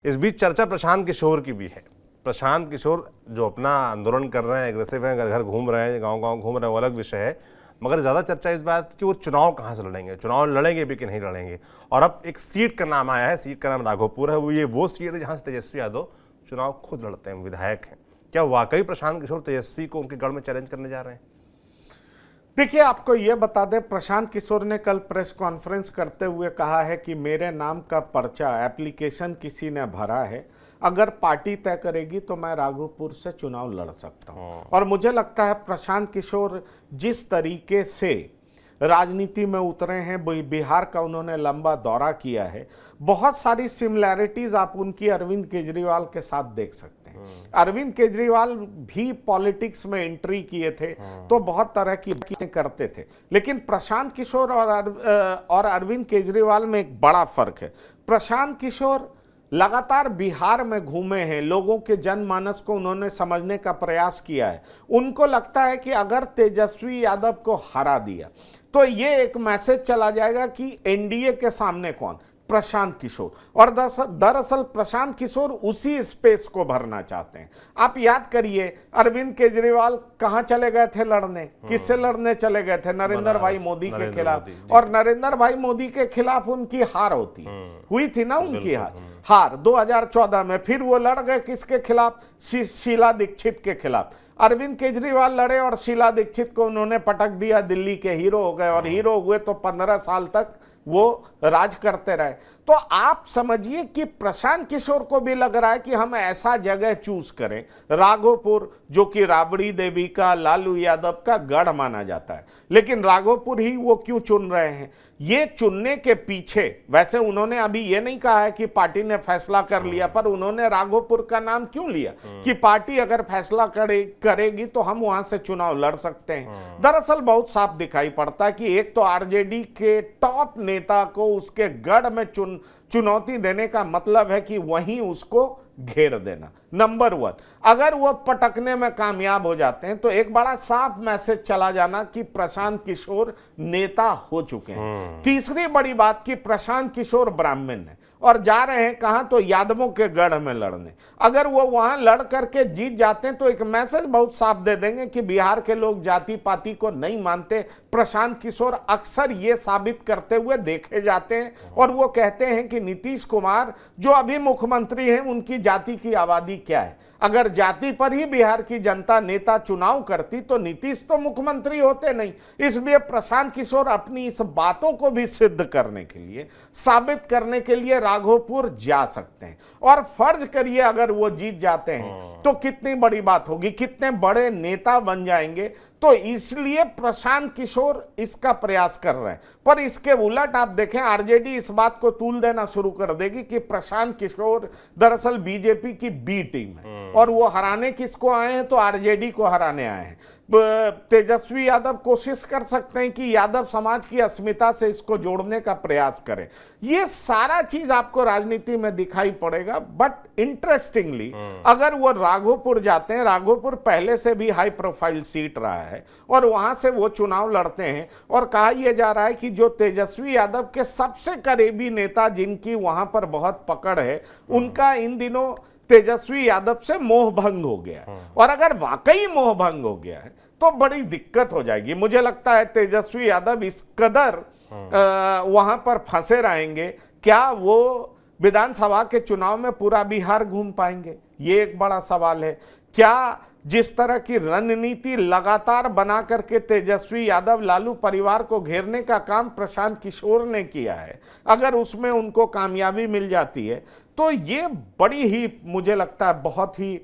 इस बीच चर्चा प्रशांत किशोर की भी है। प्रशांत किशोर जो अपना आंदोलन कर रहे हैं, एग्रेसिव हैं, घर घर घूम रहे हैं, गांव गांव घूम रहे हैं, वो अलग विषय है। मगर ज़्यादा चर्चा इस बात की वो चुनाव कहाँ से लड़ेंगे, चुनाव लड़ेंगे भी कि नहीं लड़ेंगे। और अब एक सीट का नाम आया है, सीट का नाम राघोपुर है। वो सीट है जहाँ से तेजस्वी यादव चुनाव खुद लड़ते हैं, विधायक हैं। क्या वाकई प्रशांत किशोर तेजस्वी को उनके गढ़ में चैलेंज करने जा रहे हैं? देखिए, आपको यह बता दें, प्रशांत किशोर ने कल प्रेस कॉन्फ्रेंस करते हुए कहा है कि मेरे नाम का पर्चा एप्लीकेशन किसी ने भरा है, अगर पार्टी तय करेगी तो मैं राघोपुर से चुनाव लड़ सकता हूं। और मुझे लगता है प्रशांत किशोर जिस तरीके से राजनीति में उतरे हैं, बिहार का उन्होंने लंबा दौरा किया है, बहुत सारी सिमिलैरिटीज आप उनकी अरविंद केजरीवाल के साथ देख सकते हैं। अरविंद केजरीवाल भी पॉलिटिक्स में एंट्री किए थे तो बहुत तरह की बातें करते थे, लेकिन प्रशांत किशोर और अरविंद केजरीवाल में एक बड़ा फर्क है। प्रशांत किशोर लगातार बिहार में घूमे हैं, लोगों के जनमानस को उन्होंने समझने का प्रयास किया है। उनको लगता है कि अगर तेजस्वी यादव को हरा दिया तो ये एक मैसेज चला जाएगा कि एनडीए के सामने कौन, प्रशांत किशोर। और दरअसल प्रशांत किशोर उसी स्पेस को भरना चाहते हैं। आप याद करिए, अरविंद केजरीवाल कहां चले गए थे लड़ने, किससे लड़ने चले गए थे? नरेंद्र भाई मोदी के खिलाफ। और नरेंद्र भाई मोदी के खिलाफ उनकी हार हुई थी ना, उनकी हार 2014 में। फिर वो लड़ गए किसके खिलाफ? शीला दीक्षित के खिलाफ। अरविंद केजरीवाल लड़े और शीला दीक्षित को उन्होंने पटक दिया, दिल्ली के हीरो हो गए। और हीरो हुए तो 15 साल तक वो राज करते रहे। तो आप समझिए कि प्रशांत किशोर को भी लग रहा है कि हम ऐसा जगह चूज करें, राघोपुर, जो कि राबड़ी देवी का, लालू यादव का गढ़ माना जाता है। लेकिन राघोपुर ही वो क्यों चुन रहे हैं? ये चुनने के पीछे, वैसे उन्होंने अभी ये नहीं कहा है कि पार्टी ने फैसला कर लिया, पर उन्होंने राघोपुर का नाम क्यों लिया कि पार्टी अगर फैसला करेगी तो हम वहां से चुनाव लड़ सकते हैं। दरअसल बहुत साफ दिखाई पड़ता है कि एक तो आरजेडी के टॉप नेता को उसके गढ़ में चुनौती देने का मतलब है कि वहीं उसको घेर देना। नंबर 1, अगर वो पटकने में कामयाब हो जाते हैं तो एक बड़ा साफ मैसेज चला जाना कि प्रशांत किशोर नेता हो चुके हैं। तीसरी बड़ी बात कि प्रशांत किशोर ब्राह्मण है और जा रहे हैं कहां? तो यादवों के गढ़ में लड़ने। अगर वो वहां लड़ करके जीत जाते हैं तो एक मैसेज बहुत साफ दे देंगे कि बिहार के लोग जाति पाति को नहीं मानते। प्रशांत किशोर अक्सर ये साबित करते हुए देखे जाते हैं और वो कहते हैं कि नीतीश कुमार जो अभी मुख्यमंत्री हैं, उनकी जाति की आबादी क्या है। अगर जाति पर ही बिहार की जनता नेता चुनाव करती तो नीतीश तो मुख्यमंत्री होते नहीं। इसलिए प्रशांत किशोर अपनी इस बातों को भी सिद्ध करने के लिए, साबित करने के लिए राघोपुर जा सकते हैं। और फर्ज करिए अगर वो जीत जाते हैं तो कितनी बड़ी बात होगी, कितने बड़े नेता बन जाएंगे। तो इसलिए प्रशांत किशोर इसका प्रयास कर रहे हैं। पर इसके उलट आप देखें, आरजेडी इस बात को तूल देना शुरू कर देगी कि प्रशांत किशोर दरअसल बीजेपी की बी टीम है और वो हराने किसको आए हैं? तो आरजेडी को हराने आए हैं। तेजस्वी यादव कोशिश कर सकते हैं कि यादव समाज की अस्मिता से इसको जोड़ने का प्रयास करें। ये सारा चीज आपको राजनीति में दिखाई पड़ेगा। बट इंटरेस्टिंगली अगर वो राघोपुर जाते हैं, राघोपुर पहले से भी हाई प्रोफाइल सीट रहा है और वहां से वो चुनाव लड़ते हैं, और कहा यह जा रहा है कि जो तेजस्वी यादव के सबसे करीबी नेता जिनकी वहां पर बहुत पकड़ है, उनका इन दिनों तेजस्वी यादव से मोह भंग हो गया। और अगर वाकई मोह भंग हो गया है तो बड़ी दिक्कत हो जाएगी। मुझे लगता है तेजस्वी यादव इस कदर वहां पर फंसे रहेंगे, क्या वो विधानसभा के चुनाव में पूरा बिहार घूम पाएंगे? ये एक बड़ा सवाल है। क्या जिस तरह की रणनीति लगातार बना करके तेजस्वी यादव लालू परिवार को घेरने का काम प्रशांत किशोर ने किया है, अगर उसमें उनको कामयाबी मिल जाती है तो ये बड़ी ही, मुझे लगता है, बहुत ही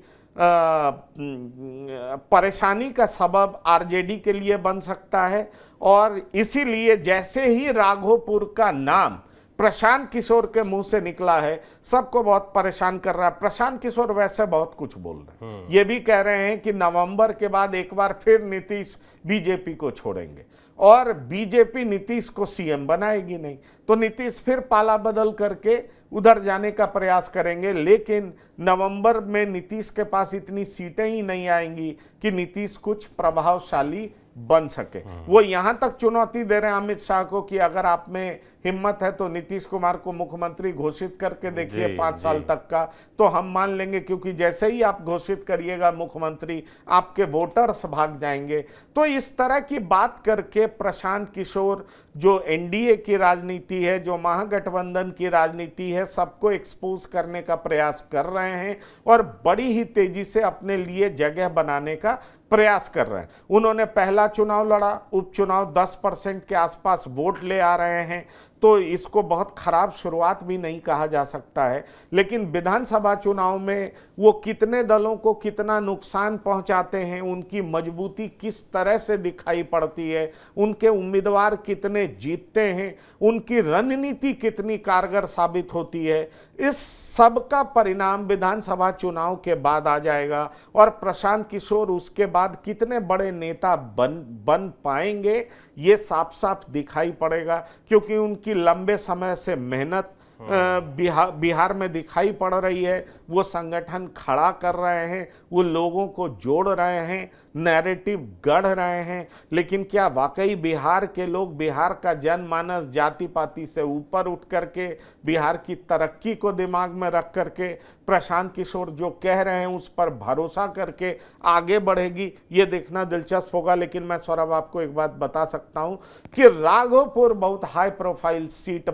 परेशानी का सबब आरजेडी के लिए बन सकता है। और इसीलिए जैसे ही राघोपुर का नाम प्रशांत किशोर के मुंह से निकला है, सबको बहुत परेशान कर रहा है। प्रशांत किशोर वैसे बहुत कुछ बोल रहे हैं, ये भी कह रहे हैं कि नवंबर के बाद एक बार फिर नीतीश बीजेपी को छोड़ेंगे और बीजेपी नीतीश को सीएम बनाएगी नहीं, तो नीतीश फिर पाला बदल करके उधर जाने का प्रयास करेंगे। लेकिन नवंबर में नीतीश के पास इतनी सीटें ही नहीं आएंगी कि नीतीश कुछ प्रभावशाली बन सके। वो यहां तक चुनौती दे रहे हैं अमित शाह को कि अगर आप में हिम्मत है तो नीतीश कुमार को मुख्यमंत्री घोषित करके देखिए जी, 5 साल जी। तक का, तो हम मान लेंगे, क्योंकि जैसे ही आप घोषित करिएगा मुख्यमंत्री, आपके वोटर्स भाग जाएंगे। तो इस तरह की बात करके प्रशांत किशोर जो एनडीए की राजनीति है, जो महागठबंधन की राजनीति है, सबको एक्सपोज करने का प्रयास कर रहे हैं और बड़ी ही तेजी से अपने लिए जगह बनाने का प्रयास कर रहे हैं। उन्होंने पहला चुनाव लड़ा, उपचुनाव 10% के आसपास वोट ले आ रहे हैं, तो इसको बहुत खराब शुरुआत भी नहीं कहा जा सकता है। लेकिन विधानसभा चुनाव में वो कितने दलों को कितना नुकसान पहुंचाते हैं, उनकी मजबूती किस तरह से दिखाई पड़ती है, उनके उम्मीदवार कितने जीतते हैं, उनकी रणनीति कितनी कारगर साबित होती है, इस सब का परिणाम विधानसभा चुनाव के बाद आ जाएगा। और प्रशांत किशोर उसके बाद कितने बड़े नेता बन पाएंगे, ये साफ साफ दिखाई पड़ेगा, क्योंकि उनकी लंबे समय से मेहनत बिहार में दिखाई पड़ रही है। वो संगठन खड़ा कर रहे हैं, वो लोगों को जोड़ रहे हैं, नैरेटिव गढ़ रहे हैं। लेकिन क्या वाकई बिहार के लोग, बिहार का जनमानस जाति पाति से ऊपर उठ करके बिहार की तरक्की को दिमाग में रख करके प्रशांत किशोर जो कह रहे हैं उस पर भरोसा करके आगे बढ़ेगी, ये देखना दिलचस्प होगा। लेकिन मैं सौरभ आपको एक बात बता सकता हूं कि राघोपुर बहुत हाई प्रोफाइल सीट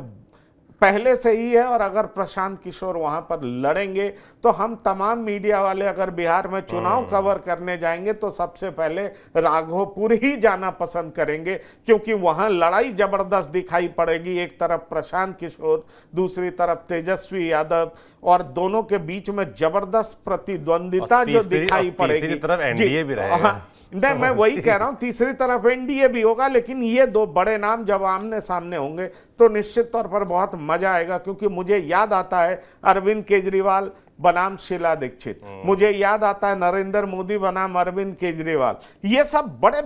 पहले से ही है, और अगर प्रशांत किशोर वहां पर लड़ेंगे तो हम तमाम मीडिया वाले अगर बिहार में चुनाव कवर करने जाएंगे तो सबसे पहले राघोपुर ही जाना पसंद करेंगे, क्योंकि वहां लड़ाई जबरदस्त दिखाई पड़ेगी। एक तरफ प्रशांत किशोर, दूसरी तरफ तेजस्वी यादव, और दोनों के बीच में जबरदस्त प्रतिद्वंदिता जो दिखाई पड़ेगी। तीसरी तरफ एनडीए भी रहेगा। हाँ, नहीं, मैं वही कह रहा हूं, तीसरी तरफ एनडीए भी होगा। लेकिन ये दो बड़े नाम जब आमने सामने होंगे तो निश्चित तौर पर बहुत मजा आएगा, क्योंकि मुझे याद आता है अरविंद केजरीवाल बनाम शीला दीक्षित, मुझे याद आता है नरेंद्र मोदी बनाम अरविंद केजरीवाल। ये सब बड़े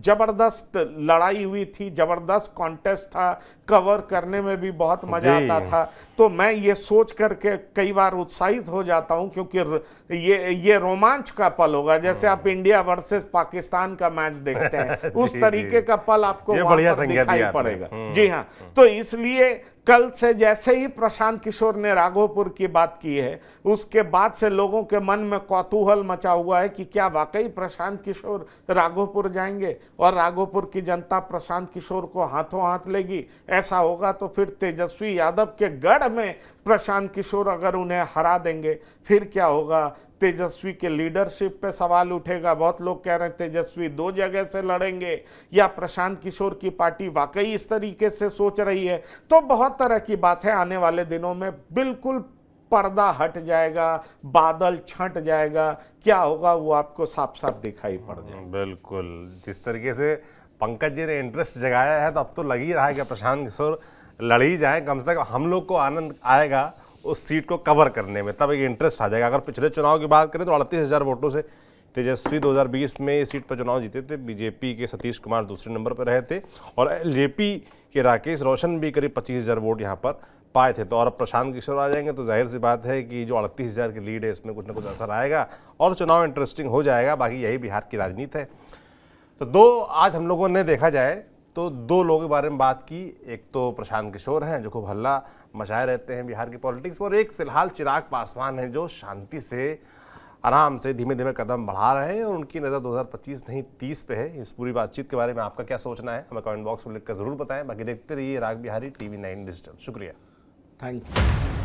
जबरदस्त लड़ाई हुई थी, जबरदस्त कॉन्टेस्ट था, कवर करने में भी बहुत मजा आता था। तो मैं ये सोच करके कई बार उत्साहित हो जाता हूं, क्योंकि ये रोमांच का पल होगा। जैसे आप इंडिया वर्सेस पाकिस्तान का मैच देखते हैं उस तरीके का पल आपको वहां पर दिखाई पड़ेगा। जी हाँ, तो इसलिए कल से जैसे ही प्रशांत किशोर ने राघोपुर की बात की है, उसके बाद से लोगों के मन में कौतूहल मचा हुआ है कि क्या वाकई प्रशांत किशोर राघोपुर जाएंगे और राघोपुर की जनता प्रशांत किशोर को हाथों हाथ लेगी। ऐसा होगा तो फिर तेजस्वी यादव के गढ़ में प्रशांत किशोर अगर उन्हें हरा देंगे, फिर क्या होगा? तेजस्वी के लीडरशिप पे सवाल उठेगा। बहुत लोग कह रहे हैं तेजस्वी 2 जगह से लड़ेंगे, या प्रशांत किशोर की पार्टी वाकई इस तरीके से सोच रही है। तो बहुत तरह की बात है, आने वाले दिनों में बिल्कुल पर्दा हट जाएगा, बादल छंट जाएगा। क्या होगा वो आपको साफ साफ दिखाई पड़ जाएगा। बिल्कुल, जिस तरीके से पंकज जी ने इंटरेस्ट जगाया है, तो अब तो लग ही रहा है कि प्रशांत किशोर लड़ ही जाए। कम से कम हम लोग को आनंद आएगा उस सीट को कवर करने में, तब एक इंटरेस्ट आ जाएगा। अगर पिछले चुनाव की बात करें तो 38,000 वोटों से तेजस्वी 2020 में इस सीट पर चुनाव जीते थे। बीजेपी के सतीश कुमार दूसरे नंबर पर रहे थे, और एलजेपी के राकेश रोशन भी करीब 25,000 वोट यहाँ पर पाए थे। तो और अब प्रशांत किशोर आ जाएंगे तो जाहिर सी बात है कि जो 38,000 की लीड है इसमें कुछ ना कुछ असर आएगा और चुनाव इंटरेस्टिंग हो जाएगा। बाकी यही बिहार की राजनीति है। तो आज हम लोगों ने देखा जाए तो 2 लोगों के बारे में बात की। एक तो प्रशांत किशोर हैं जो खूब हल्ला मचाए रहते हैं बिहार की पॉलिटिक्स, और एक फिलहाल चिराग पासवान हैं जो शांति से आराम से धीमे धीमे कदम बढ़ा रहे हैं, और उनकी नज़र 2025 नहीं 30 पे है। इस पूरी बातचीत के बारे में आपका क्या सोचना है, हमें कमेंट बॉक्स में लिखकर ज़रूर बताएं। बाकी देखते रहिए राग बिहारी TV9 डिजिटल। शुक्रिया, थैंक यू।